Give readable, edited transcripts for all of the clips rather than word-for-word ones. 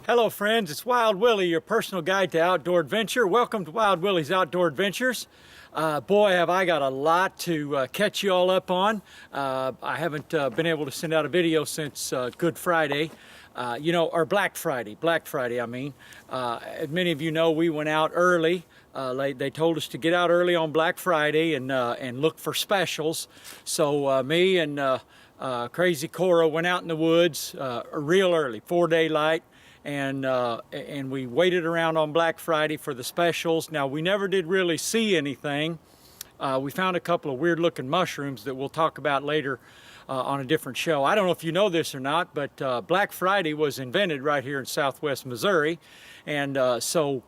Hello friends, it's Wild Willie, your personal guide to outdoor adventure. Welcome to Wild Willie's Outdoor Adventures. Boy, have I got a lot to catch you all up on. I haven't been able to send out a video since Good Friday. Or Black Friday, I mean. As many of you know, we went out early. They told us to get out early on Black Friday and look for specials. So me and Crazy Cora went out in the woods real early, 4 daylight. And we waited around on Black Friday for the specials. Now, we never did really see anything. We found a couple of weird looking mushrooms that we'll talk about later on a different show. I don't know if you know this or not, but Black Friday was invented right here in Southwest Missouri. And so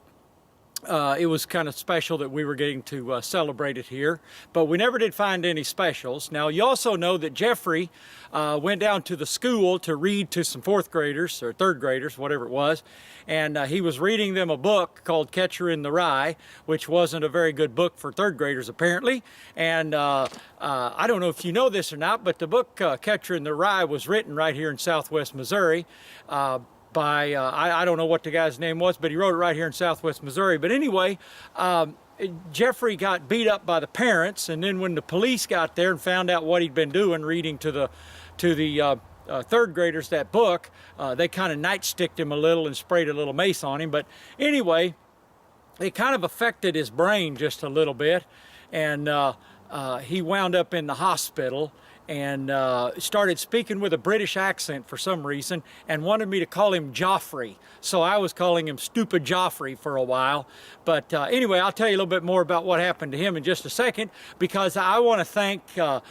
it was kind of special that we were getting to celebrate it here, but we never did find any specials. Now, you also know that Jeffrey went down to the school to read to some fourth graders or third graders, whatever it was, and he was reading them a book called Catcher in the Rye, which wasn't a very good book for third graders apparently. And I don't know if you know this or not, but the book Catcher in the Rye was written right here in Southwest Missouri by, I don't know what the guy's name was, but he wrote it right here in Southwest Missouri. But anyway, Jeffrey got beat up by the parents, and then when the police got there and found out what he'd been doing, reading to the third graders that book, they kind of nightsticked him a little and sprayed a little mace on him. But anyway, it kind of affected his brain just a little bit, and he wound up in the hospital and started speaking with a British accent for some reason and wanted me to call him Joffrey. So I was calling him Stupid Joffrey for a while. But anyway, I'll tell you a little bit more about what happened to him in just a second, because I want to thank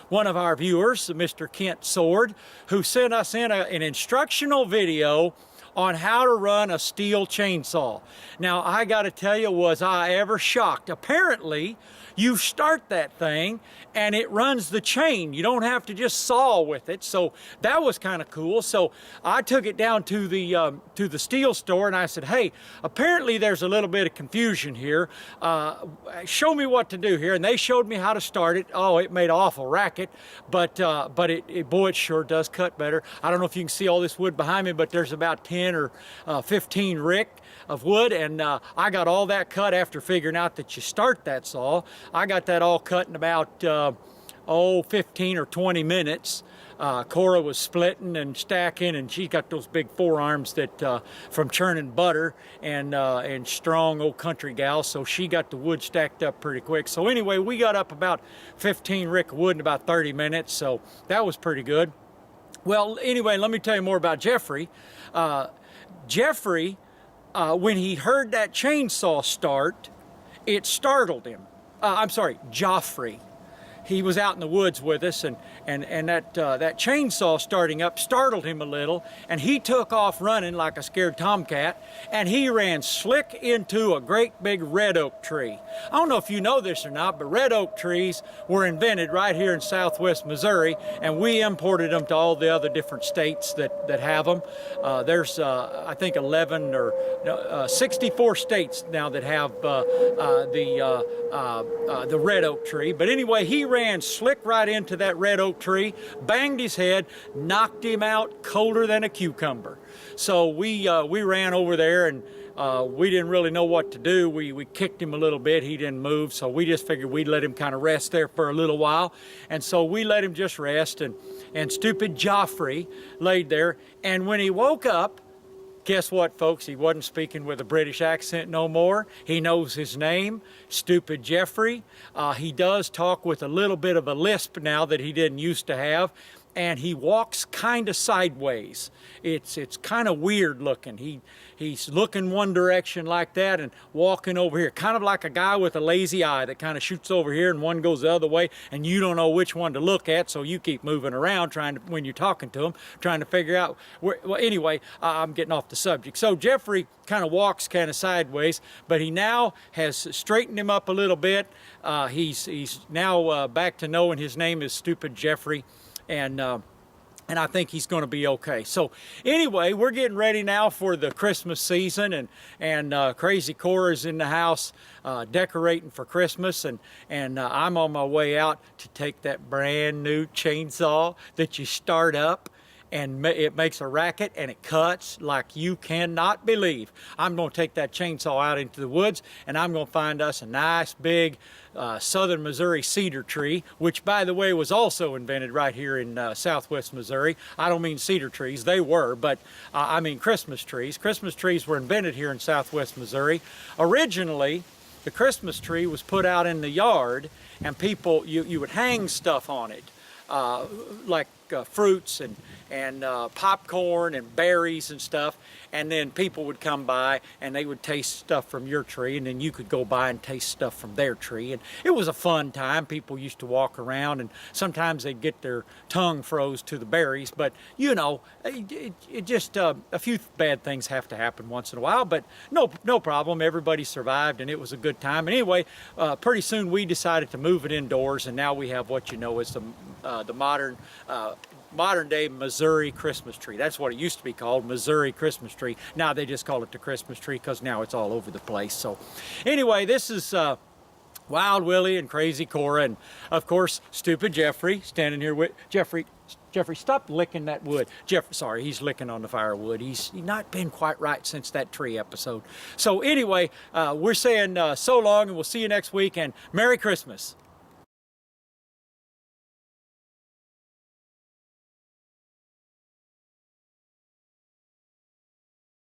one of our viewers, Mr. Kent Sword, who sent us in an instructional video on how to run a steel chainsaw. Now, I got to tell you, was I ever shocked. Apparently, you start that thing and it runs the chain. You don't have to just saw with it. So that was kind of cool. So I took it down to the steel store and I said, hey, apparently there's a little bit of confusion here. Show me what to do here. And they showed me how to start it. Oh, it made an awful racket, but boy, it sure does cut better. I don't know if you can see all this wood behind me, but there's about 10 or 15 rick of wood, and I got all that cut after figuring out that you start that saw. I got that all cut in about 15 or 20 minutes. Cora was splitting and stacking, and she's got those big forearms that from churning butter, and strong old country gal, so she got the wood stacked up pretty quick. So anyway, we got up about 15 rick of wood in about 30 minutes, so that was pretty good. Well, anyway, let me tell you more about Jeffrey. Jeffrey, when he heard that chainsaw start, it startled him. I'm sorry, Joffrey. He was out in the woods with us, and that chainsaw starting up startled him a little, and he took off running like a scared tomcat, and he ran slick into a great big red oak tree. I don't know if you know this or not, but red oak trees were invented right here in Southwest Missouri, and we imported them to all the other different states that have them. There's, I think, 11 or 64 states now that have the red oak tree. But anyway, he ran slick right into that red oak tree, banged his head, knocked him out colder than a cucumber. So we ran over there, and we didn't really know what to do. We kicked him a little bit. He didn't move, so we just figured we'd let him kind of rest there for a little while. And so we let him just rest, and stupid Joffrey laid there. And when he woke up, guess what, folks? He wasn't speaking with a British accent no more. He knows his name, Stupid Jeffrey. He does talk with a little bit of a lisp now that he didn't used to have, and he walks kind of sideways. It's kind of weird looking. He's looking one direction like that and walking over here, kind of like a guy with a lazy eye that kind of shoots over here and one goes the other way, and you don't know which one to look at, so you keep moving around when you're talking to him, trying to figure out where. Well, anyway, I'm getting off the subject. So Jeffrey kind of walks kind of sideways, but he now has straightened him up a little bit. He's now back to knowing his name is Stupid Jeffrey, and I think he's going to be okay. So anyway, we're getting ready now for the Christmas season, and Crazy Cora's in the house decorating for Christmas, and I'm on my way out to take that brand new chainsaw that you start up and it makes a racket and it cuts like you cannot believe. I'm going to take that chainsaw out into the woods and I'm going to find us a nice big southern Missouri cedar tree, which by the way was also invented right here in southwest Missouri. I don't mean cedar trees, they were, but I mean Christmas trees. Christmas trees were invented here in southwest Missouri. Originally, the Christmas tree was put out in the yard and people, you would hang stuff on it, like fruits and popcorn and berries and stuff, and then people would come by and they would taste stuff from your tree, and then you could go by and taste stuff from their tree, and it was a fun time. People used to walk around and sometimes they'd get their tongue froze to the berries, but you know, it just a few bad things have to happen once in a while, but no problem. Everybody survived and it was a good time. And anyway, pretty soon we decided to move it indoors, and now we have what you know is the modern day Missouri Christmas tree. That's what it used to be called, Missouri Christmas tree. Now they just call it the Christmas tree because now it's all over the place. So anyway, this is Wild Willie and Crazy Cora, and of course Stupid Jeffrey standing here with Jeffrey, stop licking that wood. Sorry, he's licking on the firewood. He's not been quite right since that tree episode. So anyway, we're saying so long, and we'll see you next week, and Merry Christmas.